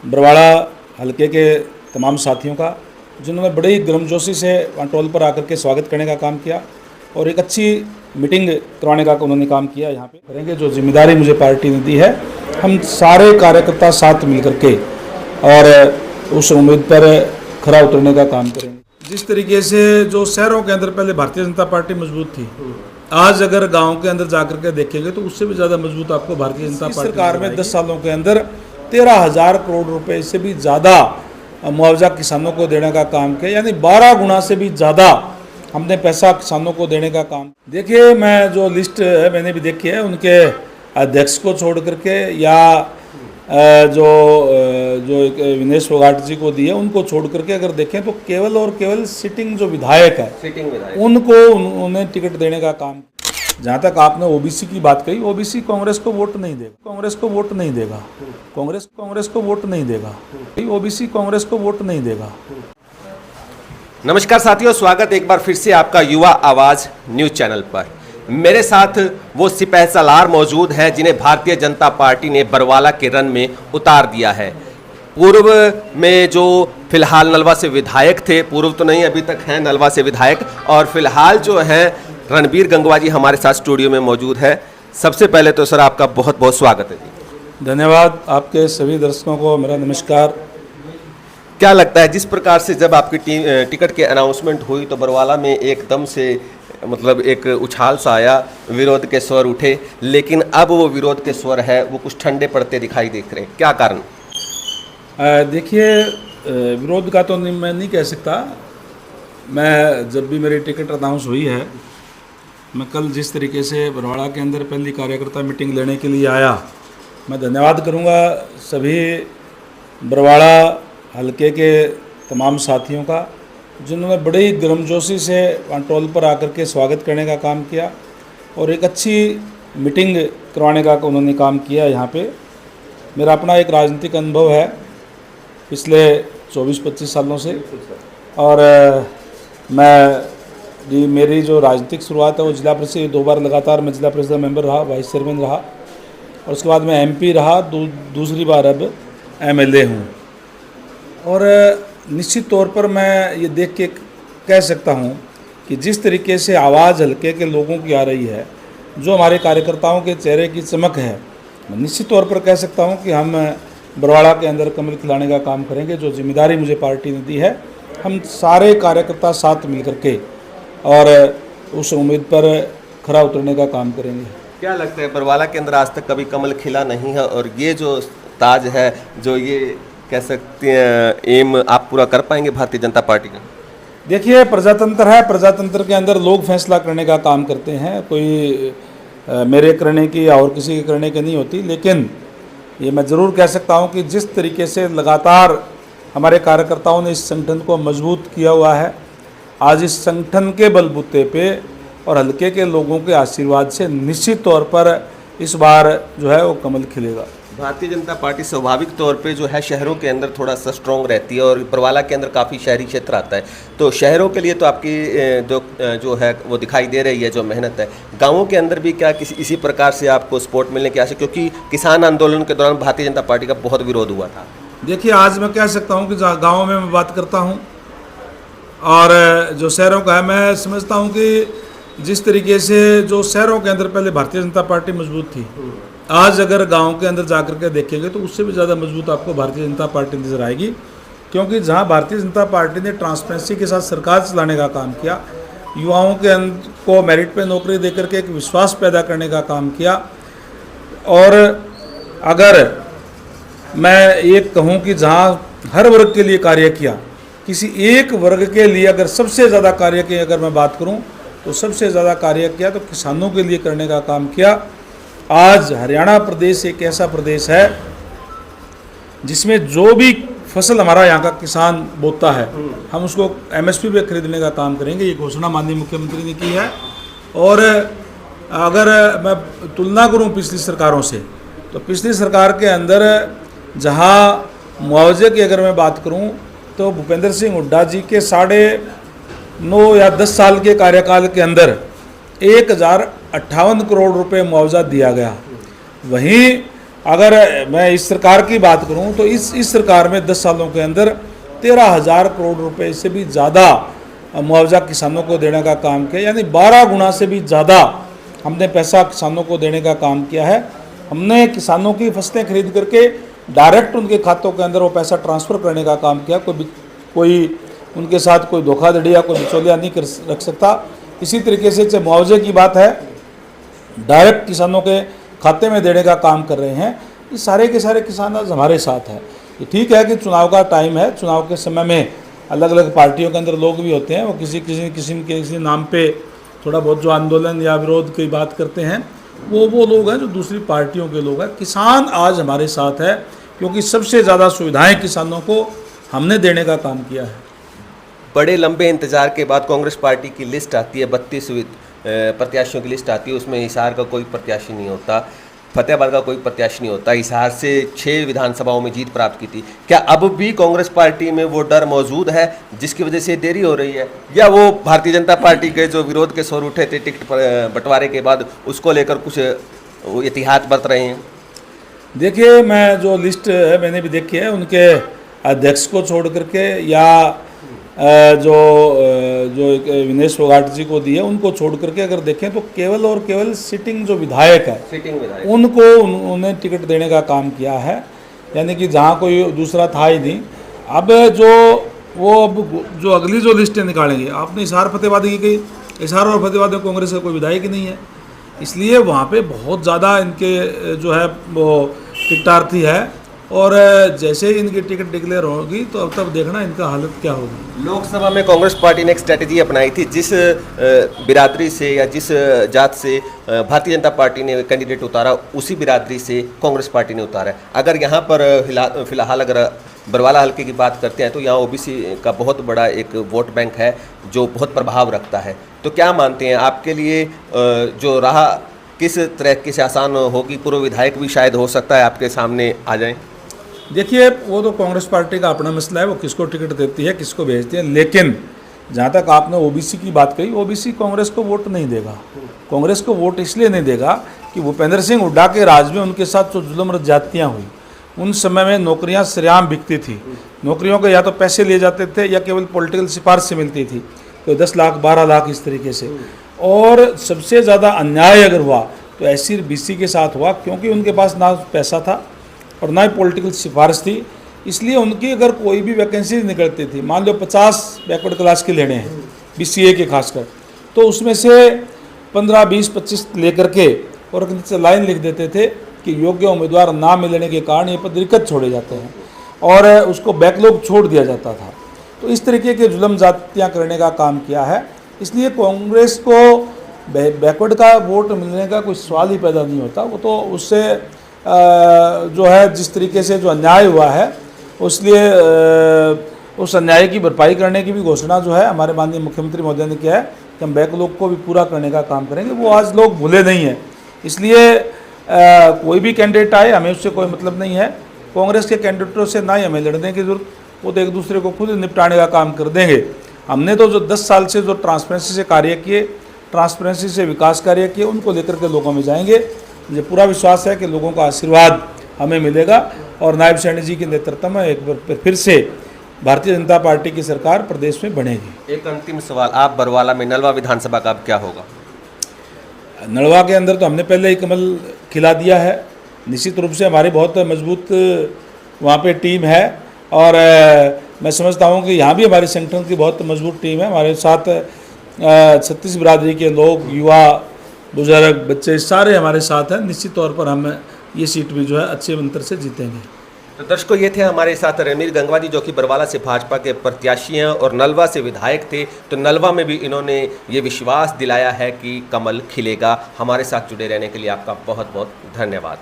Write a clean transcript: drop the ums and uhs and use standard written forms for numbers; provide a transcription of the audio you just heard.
बरवाड़ा हलके के तमाम साथियों का, जिन्होंने बड़ी गर्मजोशी से टोल पर आकर के स्वागत करने का काम किया और एक अच्छी मीटिंग करवाने का उन्होंने काम किया। यहाँ पे करेंगे जो जिम्मेदारी मुझे पार्टी ने दी है, हम सारे कार्यकर्ता साथ मिल करके और उस उम्मीद पर खरा उतरने का काम करेंगे। जिस तरीके से जो शहरों के अंदर पहले भारतीय जनता पार्टी मजबूत थी, आज अगर गांव के अंदर जाकर के देखेंगे तो उससे भी ज़्यादा मजबूत आपको भारतीय जनता पार्टी सरकार में 10 सालों के अंदर 13,000 करोड़ रुपए से भी ज़्यादा मुआवजा किसानों को देने का काम किया, यानी 12 गुना से भी ज़्यादा हमने पैसा किसानों को देने का काम। देखिए, मैं जो लिस्ट है मैंने भी देखी है, उनके अध्यक्ष को छोड़ करके या जो विनेश फोगाट जी को दी है उनको छोड़ करके अगर देखें तो केवल और केवल सिटिंग जो विधायक है उनको उन्हें टिकट देने का काम। जहाँ तक आपने ओबीसी की बात कही, ओबीसी कांग्रेस को वोट नहीं देगा, कांग्रेस को वोट नहीं देगा, कांग्रेस को वोट नहीं देगा, ओबीसी कांग्रेस को वोट नहीं देगा। नमस्कार साथियों, स्वागत एक बार फिर से आपका युवा आवाज न्यूज चैनल पर। मेरे साथ वो सिपाही सालार मौजूद हैं जिन्हें भारतीय जनता पार्टी ने बरवाला के रन में उतार दिया है। पूर्व में जो फिलहाल नलवा से विधायक थे, पूर्व तो नहीं अभी तक हैं नलवा से विधायक, और फिलहाल जो है रणबीर गंगवा जी हमारे साथ स्टूडियो में मौजूद है। सबसे पहले तो सर आपका बहुत बहुत स्वागत है जी। धन्यवाद। आपके सभी दर्शकों को मेरा नमस्कार। क्या लगता है जिस प्रकार से जब आपकी टिकट की अनाउंसमेंट हुई तो बरवाला में एकदम से मतलब एक उछाल सा आया, विरोध के स्वर उठे, लेकिन अब वो विरोध के स्वर है वो कुछ ठंडे पड़ते दिखाई देख रहे हैं, क्या कारण? देखिए, विरोध का तो मैं नहीं कह सकता। मैं जब भी मेरी टिकट अनाउंस हुई है, मैं कल जिस तरीके से बरवाड़ा के अंदर पहली कार्यकर्ता मीटिंग लेने के लिए आया, मैं धन्यवाद करूंगा सभी बरवाड़ा हलके के तमाम साथियों का, जिन्होंने बड़ी गर्मजोशी से टोल पर आकर के स्वागत करने का काम किया और एक अच्छी मीटिंग करवाने का उन्होंने काम किया। यहाँ पे मेरा अपना एक राजनीतिक अनुभव है पिछले 24-25 सालों से, और मेरी जो राजनीतिक शुरुआत है वो जिला परिषद 2 बार लगातार मैं जिला परिषद मेंबर रहा, वाइस चेयरमैन रहा, और उसके बाद मैं एमपी रहा, दूसरी बार अब एमएलए हूँ। और निश्चित तौर पर मैं ये देख के कह सकता हूँ कि जिस तरीके से आवाज़ हल्के के लोगों की आ रही है, जो हमारे कार्यकर्ताओं के चेहरे की चमक है, मैं निश्चित तौर पर कह सकता हूँ कि हम बरवाड़ा के अंदर कमल खिलाने का काम करेंगे। जो जिम्मेदारी मुझे पार्टी ने दी है, हम सारे कार्यकर्ता साथ मिल करके और उस उम्मीद पर खरा उतरने का काम करेंगे। क्या लगता है बरवाला के अंदर आज तक कभी कमल खिला नहीं है, और ये जो ताज है, जो ये कह सकते हैं एम आप पूरा कर पाएंगे भारतीय जनता पार्टी का? देखिए, प्रजातंत्र है, प्रजातंत्र के अंदर लोग फैसला करने का काम करते हैं, कोई मेरे करने की और किसी के करने की नहीं होती। लेकिन ये मैं ज़रूर कह सकता हूँ कि जिस तरीके से लगातार हमारे कार्यकर्ताओं ने इस संगठन को मजबूत किया हुआ है, आज इस संगठन के बलबूते पे और हल्के के लोगों के आशीर्वाद से निश्चित तौर पर इस बार जो है वो कमल खिलेगा। भारतीय जनता पार्टी स्वाभाविक तौर पे जो है शहरों के अंदर थोड़ा सा स्ट्रॉन्ग रहती है, और बरवाला के अंदर काफ़ी शहरी क्षेत्र आता है, तो शहरों के लिए तो आपकी जो है वो दिखाई दे रही है जो मेहनत है। गाँवों के अंदर भी क्या इसी प्रकार से आपको सपोर्ट मिलने की आशा, क्योंकि किसान आंदोलन के दौरान भारतीय जनता पार्टी का बहुत विरोध हुआ था? देखिए, आज मैं कह सकता हूँ कि गाँव में मैं बात करता हूँ और जो शहरों का है, मैं समझता हूँ कि जिस तरीके से जो शहरों के अंदर पहले भारतीय जनता पार्टी मजबूत थी, आज अगर गांव के अंदर जाकर के देखेंगे तो उससे भी ज़्यादा मजबूत आपको भारतीय जनता पार्टी नजर आएगी। क्योंकि जहां भारतीय जनता पार्टी ने ट्रांसपेरेंसी के साथ सरकार चलाने का काम किया, युवाओं के को मेरिट पे नौकरी देकर के एक विश्वास पैदा करने का काम किया, और अगर मैं ये कहूँ कि जहां हर वर्ग के लिए कार्य किया, किसी एक वर्ग के लिए अगर सबसे ज़्यादा कार्य किया, अगर मैं बात करूँ तो सबसे ज़्यादा कार्य किया तो किसानों के लिए करने का काम किया। आज हरियाणा प्रदेश एक ऐसा प्रदेश है जिसमें जो भी फसल हमारा यहाँ का किसान बोता है, हम उसको एमएसपी पे खरीदने का काम करेंगे। ये घोषणा माननीय मुख्यमंत्री ने की है। और अगर मैं तुलना करूँ पिछली सरकारों से, तो पिछली सरकार के अंदर जहाँ मुआवजे की अगर मैं बात करूँ तो भूपेंद्र सिंह हुड्डा जी के 9.5 या 10 साल के कार्यकाल के अंदर 1058 करोड़ रुपए मुआवजा दिया गया। वहीं अगर मैं इस सरकार की बात करूं तो इस सरकार में 10 सालों के अंदर 13,000 करोड़ रुपए से भी ज़्यादा मुआवजा किसानों को देने का काम किया, यानी 12 गुना से भी ज़्यादा हमने पैसा किसानों को देने का काम किया है। हमने किसानों की फसलें खरीद करके डायरेक्ट उनके खातों के अंदर वो पैसा ट्रांसफ़र करने का काम किया। कोई उनके साथ कोई धोखाधड़ी या कोई बिचौलिया नहीं रख सकता। इसी तरीके से चाहे मुआवजे की बात है, डायरेक्ट किसानों के खाते में देने का काम कर रहे हैं। ये सारे के सारे किसान आज हमारे साथ हैं। ये ठीक है कि चुनाव का टाइम है, चुनाव के समय में अलग अलग पार्टियों के अंदर लोग भी होते हैं, वो किसी नाम पे थोड़ा बहुत जो आंदोलन या विरोध की बात करते हैं, वो लोग हैं जो दूसरी पार्टियों के लोग हैं। किसान आज हमारे साथ है क्योंकि सबसे ज़्यादा सुविधाएं किसानों को हमने देने का काम किया है। बड़े लंबे इंतजार के बाद कांग्रेस पार्टी की लिस्ट आती है, 32 प्रत्याशियों की लिस्ट आती है, उसमें हिसार का कोई प्रत्याशी नहीं होता, फतेहाबाद का कोई प्रत्याशी नहीं होता। हिसार से 6 विधानसभाओं में जीत प्राप्त की थी। क्या अब भी कांग्रेस पार्टी में वो डर मौजूद है जिसकी वजह से देरी हो रही है, या वो भारतीय जनता पार्टी के जो विरोध के स्वर उठे थे टिकट बंटवारे के बाद उसको लेकर कुछ एहतियात बरत रहे हैं? देखिए, मैं जो लिस्ट है मैंने भी देखी है, उनके अध्यक्ष को छोड़ करके या जो विनेश फोगाट जी को दी है उनको छोड़ करके अगर देखें तो केवल और केवल सिटिंग जो विधायक है उनको उन्हें टिकट देने का काम किया है, यानी कि जहाँ कोई दूसरा था ही नहीं। अब जो अगली जो लिस्टें निकालेंगे, आपने हिसार फतेहाबाद की कही, हिसार और फतेहाबाद में कांग्रेस का कोई विधायक ही नहीं है, इसलिए वहाँ पे बहुत ज़्यादा इनके जो है वो टिकटार्थी है। और जैसे ही इनकी टिकट डिक्लेयर होगी तो अब तब देखना इनका हालत क्या होगी। लोकसभा में कांग्रेस पार्टी ने एक स्ट्रेटेजी अपनाई थी, जिस बिरादरी से या जिस जात से भारतीय जनता पार्टी ने कैंडिडेट उतारा उसी बिरादरी से कांग्रेस पार्टी ने उतारा है। अगर यहाँ पर फिलहाल अगर बरवाला हल्के की बात करते हैं तो यहाँ ओबीसी का बहुत बड़ा एक वोट बैंक है जो बहुत प्रभाव रखता है। तो क्या मानते हैं आपके लिए जो राह किस तरह से आसान होगी? पूर्व विधायक भी शायद हो सकता है आपके सामने आ जाएं। देखिए, वो तो कांग्रेस पार्टी का अपना मसला है, वो किसको टिकट देती है, किसको भेजती है। लेकिन जहाँ तक आपने ओबीसी की बात कही, ओबीसी कांग्रेस को वोट नहीं देगा। कांग्रेस को वोट इसलिए नहीं देगा कि भूपेंद्र सिंह हुड्डा के राज में उनके साथ जो जुल्म ज्यादतियाँ हुई, उन समय में नौकरियाँ सरेआम बिकती थी। नौकरियों के या तो पैसे लिए जाते थे या केवल पॉलिटिकल सिफारिश से मिलती थी, तो 10 लाख 12 लाख इस तरीके से। और सबसे ज़्यादा अन्याय अगर हुआ तो एससी बीसी के साथ हुआ, क्योंकि उनके पास ना पैसा था और ना ही पॉलिटिकल सिफारिश थी। इसलिए उनकी अगर कोई भी वैकेंसी निकलती थी, मान लो 50 बैकवर्ड क्लास के लेने हैं बीसीए के खासकर, तो उसमें से 15 20 25 लेकर के और नीचे लाइन लिख देते थे कि योग्य उम्मीदवार ना मिलने के कारण ये पद रिक्त छोड़े जाते हैं और उसको बैकलॉग छोड़ दिया जाता था। तो इस तरीके के जुल्म ज़्यादतियाँ करने का काम किया है। इसलिए कांग्रेस को बैकवर्ड का वोट मिलने का कोई सवाल ही पैदा नहीं होता। वो तो उससे जो है जिस तरीके से जो अन्याय हुआ है, उसलिए उस अन्याय की भरपाई करने की भी घोषणा जो है हमारे माननीय मुख्यमंत्री महोदय ने किया है कि हम बैकलॉग को भी पूरा करने का काम करेंगे। वो आज लोग भूले नहीं हैं, इसलिए कोई भी कैंडिडेट आए हमें उससे कोई मतलब नहीं है। कांग्रेस के कैंडिडेटों से ना ही हमें लड़ने की जरूरत, वो तो एक दूसरे को खुद निपटाने का काम कर देंगे। हमने तो जो 10 साल से जो ट्रांसपेरेंसी से कार्य किए, ट्रांसपेरेंसी से विकास कार्य किए, उनको लेकर के लोगों में जाएंगे। मुझे पूरा विश्वास है कि लोगों का आशीर्वाद हमें मिलेगा और नायब सैनी जी के नेतृत्व में एक बार फिर से भारतीय जनता पार्टी की सरकार प्रदेश में बनेगी। एक अंतिम सवाल, आप बरवाला में नलवा विधानसभा का अब क्या होगा? नलवा के अंदर तो हमने पहले ही कमल खिला दिया है। निश्चित रूप से हमारी बहुत मजबूत वहाँ पे टीम है और मैं समझता हूँ कि यहाँ भी हमारे संगठन की बहुत मजबूत टीम है। हमारे साथ 36 बिरादरी के लोग, युवा, बुजुर्ग, बच्चे सारे हमारे साथ हैं। निश्चित तौर पर हम ये सीट भी जो है अच्छे अंतर से जीतेंगे। तो दर्शकों, ये थे हमारे साथ रणवीर गंगवा जी, जो कि बरवाला से भाजपा के प्रत्याशी हैं और नलवा से विधायक थे। तो नलवा में भी इन्होंने ये विश्वास दिलाया है कि कमल खिलेगा। हमारे साथ जुड़े रहने के लिए आपका बहुत बहुत धन्यवाद।